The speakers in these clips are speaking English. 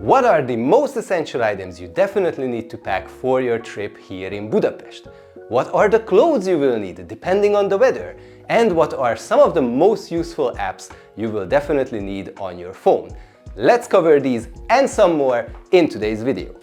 What are the most essential items you definitely need to pack for your trip here in Budapest? What are the clothes you will need depending on the weather? And what are some of the most useful apps you will definitely need on your phone? Let's cover these and some more in today's video.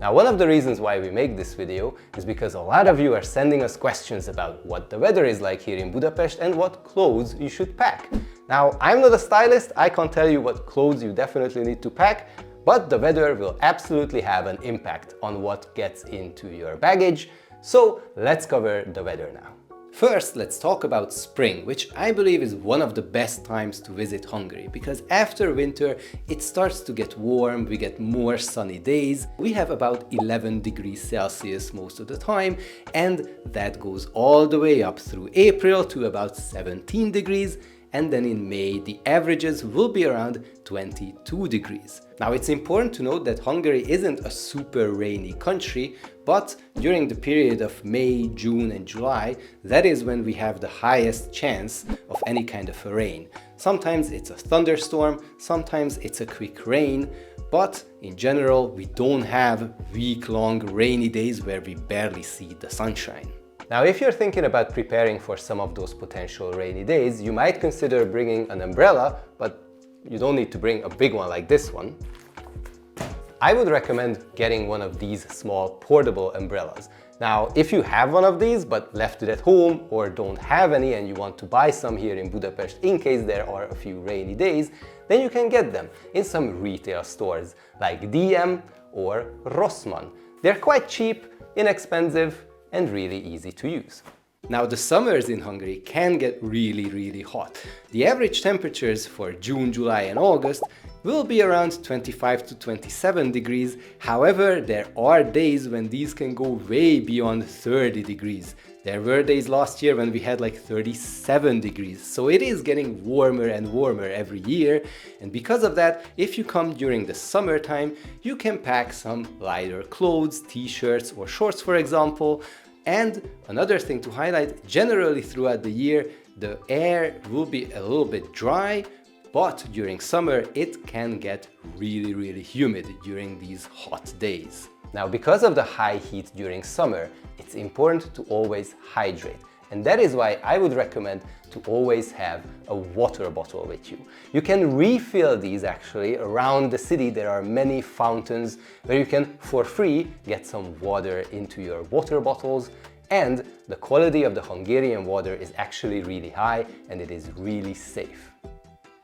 Now, one of the reasons why we make this video is because a lot of you are sending us questions about what the weather is like here in Budapest and what clothes you should pack. Now, I'm not a stylist, I can't tell you what clothes you definitely need to pack, but the weather will absolutely have an impact on what gets into your baggage. So let's cover the weather now. First, let's talk about spring, which I believe is one of the best times to visit Hungary, because after winter it starts to get warm, we get more sunny days. We have about 11 degrees Celsius most of the time, and that goes all the way up through April to about 17 degrees. And then in May, the averages will be around 22 degrees. Now, it's important to note that Hungary isn't a super rainy country, but during the period of May, June and July, that is when we have the highest chance of any kind of a rain. Sometimes it's a thunderstorm, sometimes it's a quick rain, but in general, we don't have week-long rainy days where we barely see the sunshine. Now, if you're thinking about preparing for some of those potential rainy days, you might consider bringing an umbrella, but you don't need to bring a big one like this one. I would recommend getting one of these small portable umbrellas. Now, if you have one of these but left it at home or don't have any and you want to buy some here in Budapest in case there are a few rainy days, then you can get them in some retail stores like DM or Rossmann. They're quite cheap, inexpensive, and really easy to use. Now, the summers in Hungary can get really hot. The average temperatures for June, July and August will be around 25 to 27 degrees. However, there are days when these can go way beyond 30 degrees. There were days last year when we had like 37 degrees. So it is getting warmer and warmer every year. And because of that, if you come during the summertime, you can pack some lighter clothes, t-shirts or shorts, for example. And another thing to highlight, generally throughout the year, the air will be a little bit dry, but during summer it can get really humid during these hot days. Now, because of the high heat during summer, it's important to always hydrate. And that is why I would recommend to always have a water bottle with you. You can refill these actually around the city. There are many fountains where you can, for free, get some water into your water bottles. And the quality of the Hungarian water is actually really high and it is really safe.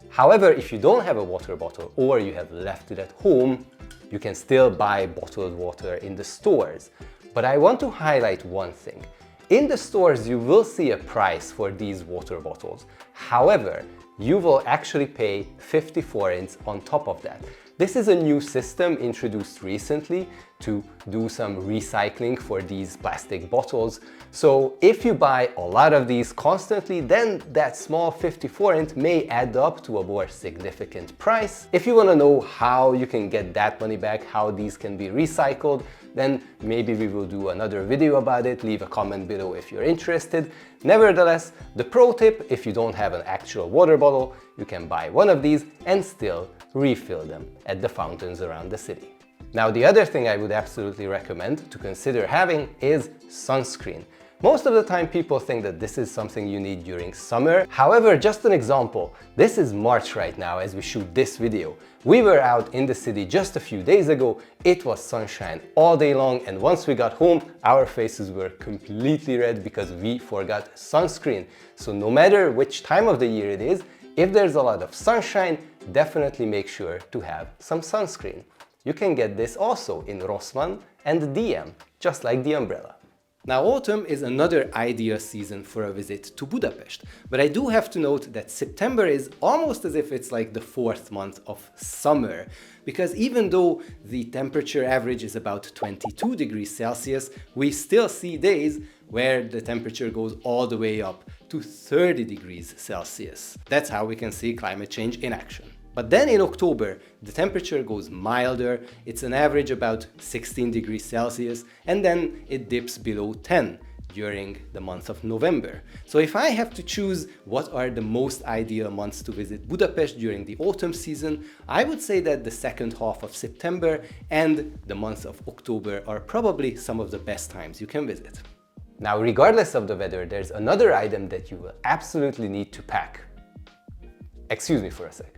However, if you don't have a water bottle or you have left it at home, you can still buy bottled water in the stores. But I want to highlight one thing. In the stores, you will see a price for these water bottles. However, you will actually pay 50 forints on top of that. This is a new system introduced recently to do some recycling for these plastic bottles. So if you buy a lot of these constantly, then that small 50 forint may add up to a more significant price. If you want to know how you can get that money back, how these can be recycled, then maybe we will do another video about it. Leave a comment below if you're interested. Nevertheless, the pro tip, if you don't have an actual water bottle, you can buy one of these and still refill them at the fountains around the city. Now, the other thing I would absolutely recommend to consider having is sunscreen. Most of the time people think that this is something you need during summer. However, just an example, this is March right now as we shoot this video. We were out in the city just a few days ago. It was sunshine all day long, and once we got home, our faces were completely red because we forgot sunscreen. So no matter which time of the year it is, if there's a lot of sunshine, definitely make sure to have some sunscreen. You can get this also in Rossmann and DM, just like the umbrella. Now, autumn is another ideal season for a visit to Budapest, but I do have to note that September is almost as if it's like the fourth month of summer, because even though the temperature average is about 22 degrees Celsius, we still see days where the temperature goes all the way up to 30 degrees Celsius. That's how we can see climate change in action. But then in October, the temperature goes milder, it's an average about 16 degrees Celsius, and then it dips below 10 during the month of November. So if I have to choose what are the most ideal months to visit Budapest during the autumn season, I would say that the second half of September and the month of October are probably some of the best times you can visit. Now, regardless of the weather, there's another item that you will absolutely need to pack. Excuse me for a sec.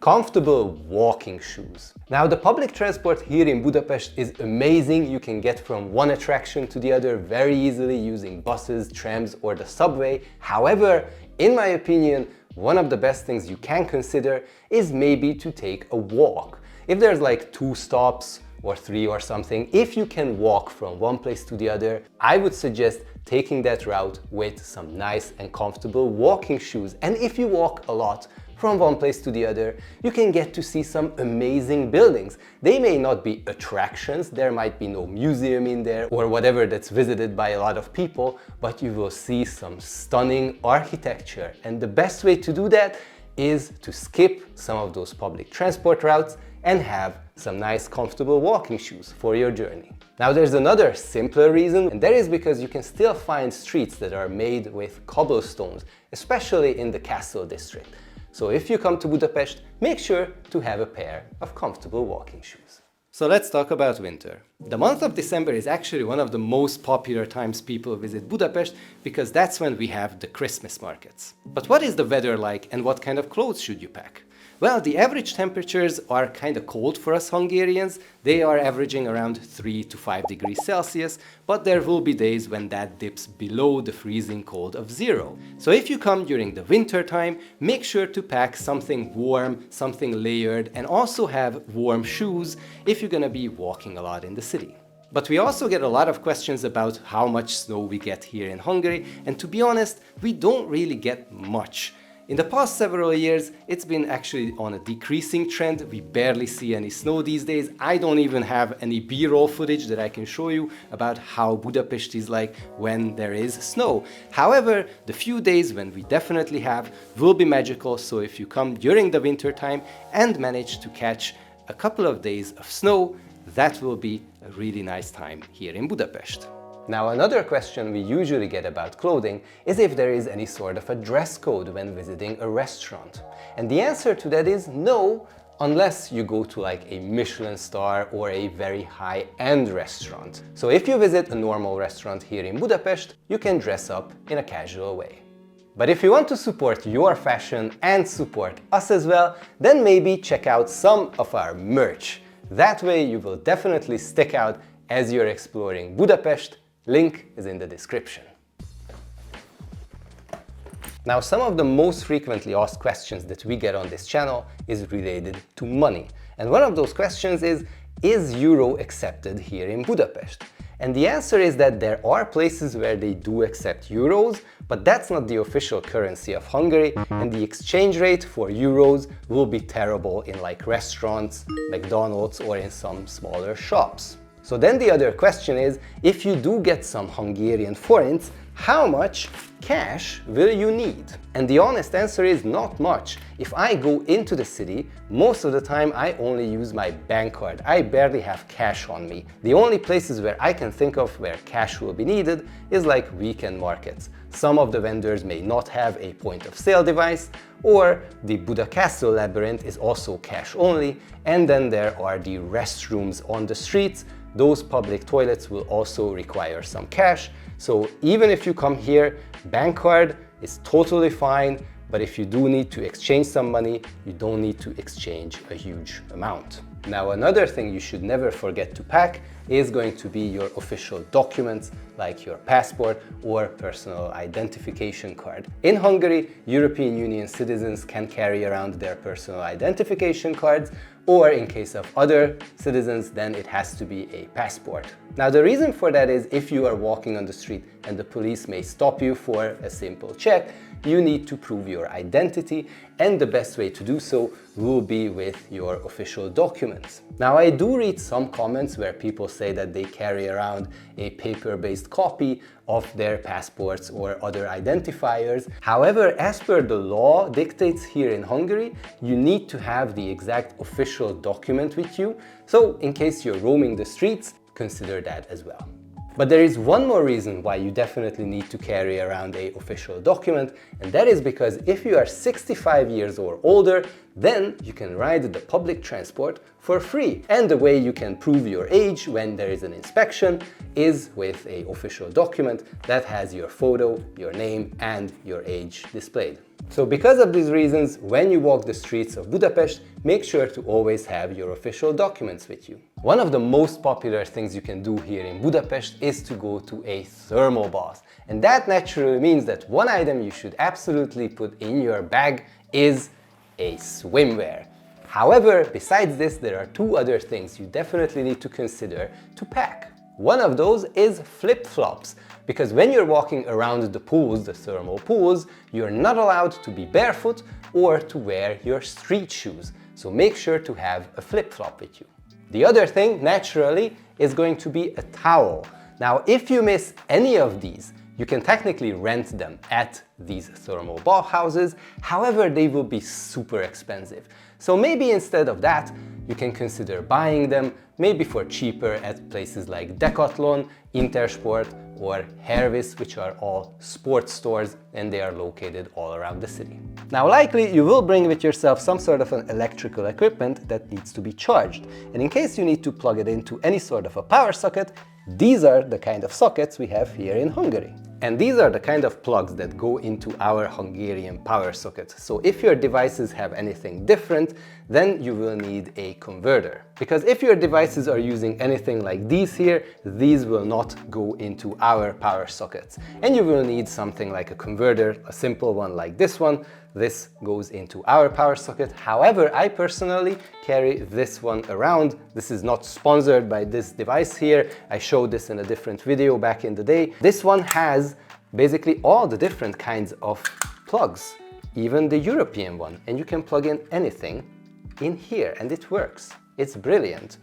Comfortable walking shoes. Now, the public transport here in Budapest is amazing. You can get from one attraction to the other very easily using buses, trams, or the subway. However, in my opinion, one of the best things you can consider is maybe to take a walk. If there's like 2 stops or 3 or something, if you can walk from one place to the other, I would suggest taking that route with some nice and comfortable walking shoes. And if you walk a lot from one place to the other, you can get to see some amazing buildings. They may not be attractions, there might be no museum in there or whatever that's visited by a lot of people, but you will see some stunning architecture. And the best way to do that is to skip some of those public transport routes and have some nice comfortable walking shoes for your journey. Now, there's another simpler reason, and that is because you can still find streets that are made with cobblestones, especially in the castle district. So if you come to Budapest, make sure to have a pair of comfortable walking shoes. So let's talk about winter. The month of December is actually one of the most popular times people visit Budapest because that's when we have the Christmas markets. But what is the weather like and what kind of clothes should you pack? Well, the average temperatures are kind of cold for us Hungarians. They are averaging around 3 to 5 degrees Celsius, but there will be days when that dips below the freezing cold of 0. So if you come during the winter time, make sure to pack something warm, something layered, and also have warm shoes if you're gonna be walking a lot in the city. But we also get a lot of questions about how much snow we get here in Hungary, and to be honest, we don't really get much. In the past several years, it's been actually on a decreasing trend. We barely see any snow these days. I don't even have any B-roll footage that I can show you about how Budapest is like when there is snow. However, the few days when we definitely have will be magical, so if you come during the winter time and manage to catch a couple of days of snow, that will be a really nice time here in Budapest. Now, another question we usually get about clothing is if there is any sort of a dress code when visiting a restaurant. And the answer to that is no, unless you go to like a Michelin star or a very high-end restaurant. So if you visit a normal restaurant here in Budapest, you can dress up in a casual way. But if you want to support your fashion and support us as well, then maybe check out some of our merch. That way you will definitely stick out as you're exploring Budapest. Link is in the description. Now, some of the most frequently asked questions that we get on this channel is related to money. And one of those questions is euro accepted here in Budapest? And the answer is that there are places where they do accept euros, but that's not the official currency of Hungary, and the exchange rate for euros will be terrible in like restaurants, McDonald's, or in some smaller shops. So then the other question is, if you do get some Hungarian forints, how much cash will you need? And the honest answer is not much. If I go into the city, most of the time I only use my bank card. I barely have cash on me. The only places where I can think of where cash will be needed is like weekend markets. Some of the vendors may not have a point of sale device, or the Buda Castle labyrinth is also cash only, and then there are the restrooms on the streets. Those public toilets will also require some cash. So even if you come here, bank card is totally fine, but if you do need to exchange some money, you don't need to exchange a huge amount. Now, another thing you should never forget to pack is going to be your official documents like your passport or personal identification card. In Hungary, European Union citizens can carry around their personal identification cards, or in case of other citizens, then it has to be a passport. Now, the reason for that is if you are walking on the street and the police may stop you for a simple check, you need to prove your identity, and the best way to do so will be with your official documents. Now, I do read some comments where people say that they carry around a paper-based copy of their passports or other identifiers. However, as per the law dictates here in Hungary, you need to have the exact official document with you. So in case you're roaming the streets, consider that as well. But there is one more reason why you definitely need to carry around an official document, and that is because if you are 65 years or older, then you can ride the public transport for free. And the way you can prove your age when there is an inspection is with an official document that has your photo, your name, and your age displayed. So because of these reasons, when you walk the streets of Budapest, make sure to always have your official documents with you. One of the most popular things you can do here in Budapest is to go to a thermal bath. And that naturally means that one item you should absolutely put in your bag is a swimwear. However, besides this, there are two other things you definitely need to consider to pack. One of those is flip-flops, because when you're walking around the pools, the thermal pools, you're not allowed to be barefoot or to wear your street shoes. So make sure to have a flip-flop with you. The other thing, naturally, is going to be a towel. Now, if you miss any of these, you can technically rent them at these thermal bath houses. However, they will be super expensive. So maybe instead of that, you can consider buying them, maybe for cheaper at places like Decathlon, Intersport, or Hervis, which are all sports stores, and they are located all around the city. Now, likely you will bring with yourself some sort of an electrical equipment that needs to be charged. And in case you need to plug it into any sort of a power socket, these are the kind of sockets we have here in Hungary. And these are the kind of plugs that go into our Hungarian power socket. So if your devices have anything different, then you will need a converter. Because if your devices are using anything like these here, these will not go into our power sockets. And you will need something like a converter, a simple one like this one. This goes into our power socket. However, I personally carry this one around. This is not sponsored by this device here. I showed this in a different video back in the day. This one has basically all the different kinds of plugs, even the European one. And you can plug in anything in here and it works. It's brilliant.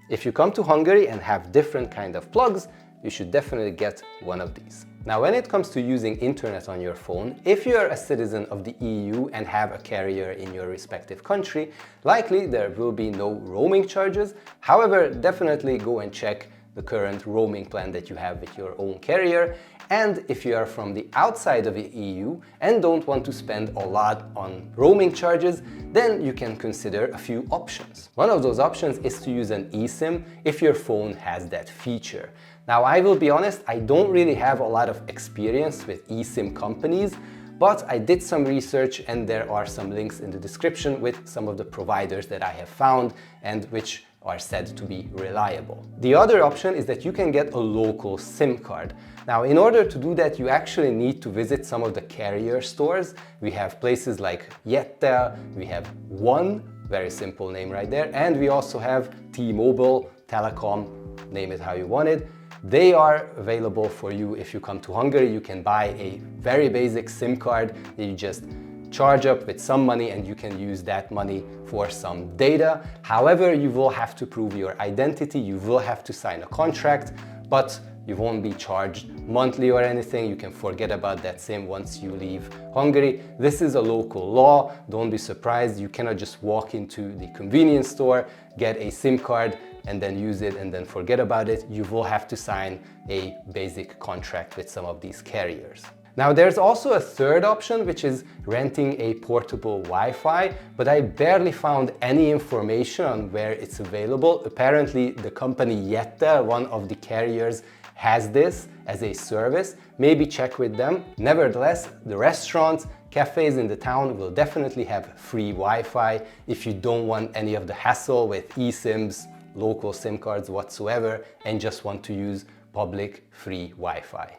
If you come to Hungary and have different kind of plugs, you should definitely get one of these. Now, when it comes to using internet on your phone, if you're a citizen of the EU and have a carrier in your respective country, likely there will be no roaming charges. However, definitely go and check the current roaming plan that you have with your own carrier. And if you are from the outside of the EU and don't want to spend a lot on roaming charges, then you can consider a few options. One of those options is to use an eSIM if your phone has that feature. Now, I will be honest, I don't really have a lot of experience with eSIM companies, but I did some research and there are some links in the description with some of the providers that I have found and which are said to be reliable. The other option is that you can get a local SIM card. Now, in order to do that, you actually need to visit some of the carrier stores. We have places like Yettel, we have One, very simple name right there, and we also have T-Mobile, Telecom, name it how you want it. They are available for you if you come to Hungary. You can buy a very basic SIM card that you just charge up with some money and you can use that money for some data. However, you will have to prove your identity, you will have to sign a contract, but you won't be charged monthly or anything. You can forget about that SIM once you leave Hungary. This is a local law. Don't be surprised. You cannot just walk into the convenience store, get a SIM card, and then use it and then forget about it. You will have to sign a basic contract with some of these carriers. Now, there's also a third option, which is renting a portable Wi-Fi, but I barely found any information on where it's available. Apparently, the company Yettel, one of the carriers, has this as a service. Maybe check with them. Nevertheless, the restaurants, cafes in the town will definitely have free Wi-Fi if you don't want any of the hassle with eSIMs, local SIM cards whatsoever, and just want to use public free Wi-Fi.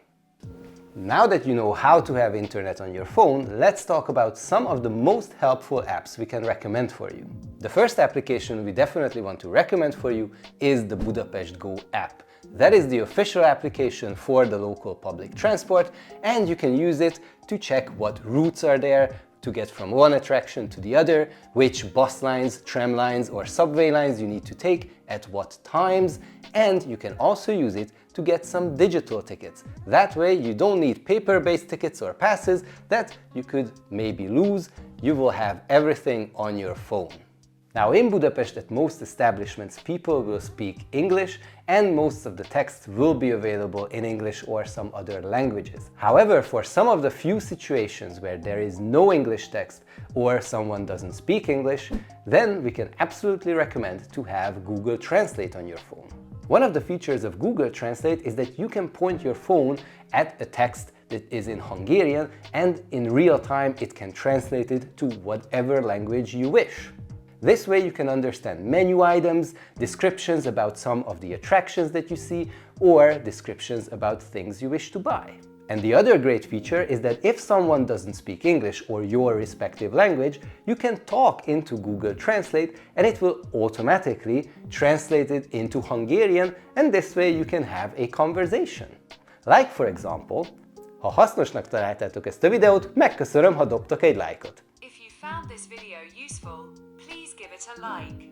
Now that you know how to have internet on your phone, let's talk about some of the most helpful apps we can recommend for you. The first application we definitely want to recommend for you is the Budapest Go app. That is the official application for the local public transport, and you can use it to check what routes are there, to get from one attraction to the other, which bus lines, tram lines, or subway lines you need to take at what times, and you can also use it to get some digital tickets. That way you don't need paper-based tickets or passes that you could maybe lose. You will have everything on your phone. Now, in Budapest, at most establishments, people will speak English, and most of the text will be available in English or some other languages. However, for some of the few situations where there is no English text or someone doesn't speak English, then we can absolutely recommend to have Google Translate on your phone. One of the features of Google Translate is that you can point your phone at a text that is in Hungarian, and in real time it can translate it to whatever language you wish. This way you can understand menu items, descriptions about some of the attractions that you see, or descriptions about things you wish to buy. And the other great feature is that if someone doesn't speak English or your respective language, you can talk into Google Translate and it will automatically translate it into Hungarian, and this way you can have a conversation. Like for example, ha hasznosnak találtátok ezt a videót, megköszönöm, ha dobtok egy lájkot. If you found this video useful, please give it a like.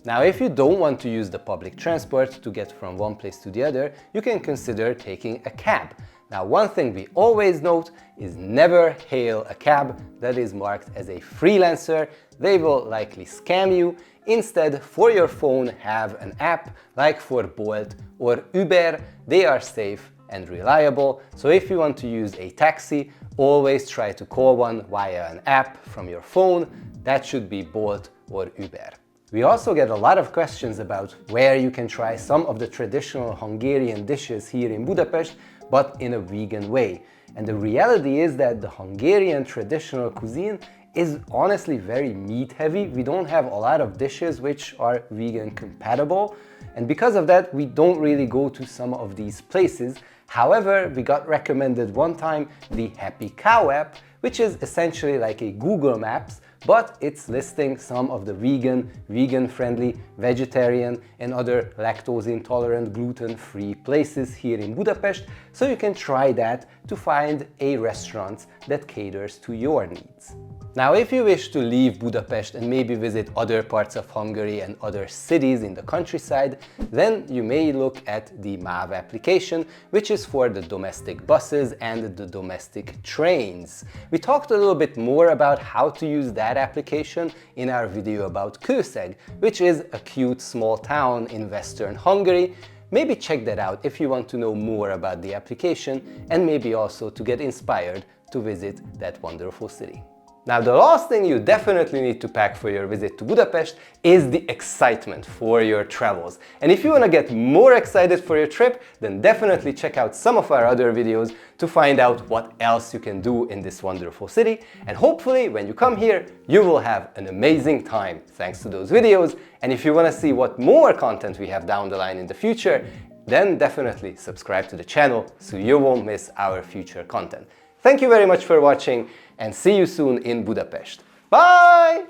Now, if you don't want to use the public transport to get from one place to the other, you can consider taking a cab. Now, one thing we always note is never hail a cab that is marked as a freelancer. They will likely scam you. Instead, for your phone, have an app like for Bolt or Uber. They are safe and reliable. So if you want to use a taxi, always try to call one via an app from your phone. That should be Bolt or Uber. We also get a lot of questions about where you can try some of the traditional Hungarian dishes here in Budapest, but in a vegan way. And the reality is that the Hungarian traditional cuisine is honestly very meat heavy. We don't have a lot of dishes which are vegan compatible, and because of that we don't really go to some of these places. However, we got recommended one time the Happy Cow app, which is essentially like a Google Maps, but it's listing some of the vegan-friendly, vegetarian and other lactose-intolerant, gluten-free places here in Budapest, so you can try that to find a restaurant that caters to your needs. Now, if you wish to leave Budapest and maybe visit other parts of Hungary and other cities in the countryside, then you may look at the MÁV application, which is for the domestic buses and the domestic trains. We talked a little bit more about how to use that application in our video about Kőszeg, which is a cute small town in Western Hungary. Maybe check that out if you want to know more about the application and maybe also to get inspired to visit that wonderful city. Now, the last thing you definitely need to pack for your visit to Budapest is the excitement for your travels. And if you want to get more excited for your trip, then definitely check out some of our other videos to find out what else you can do in this wonderful city. And hopefully, when you come here, you will have an amazing time thanks to those videos. And if you want to see what more content we have down the line in the future, then definitely subscribe to the channel so you won't miss our future content. Thank you very much for watching, and see you soon in Budapest. Bye!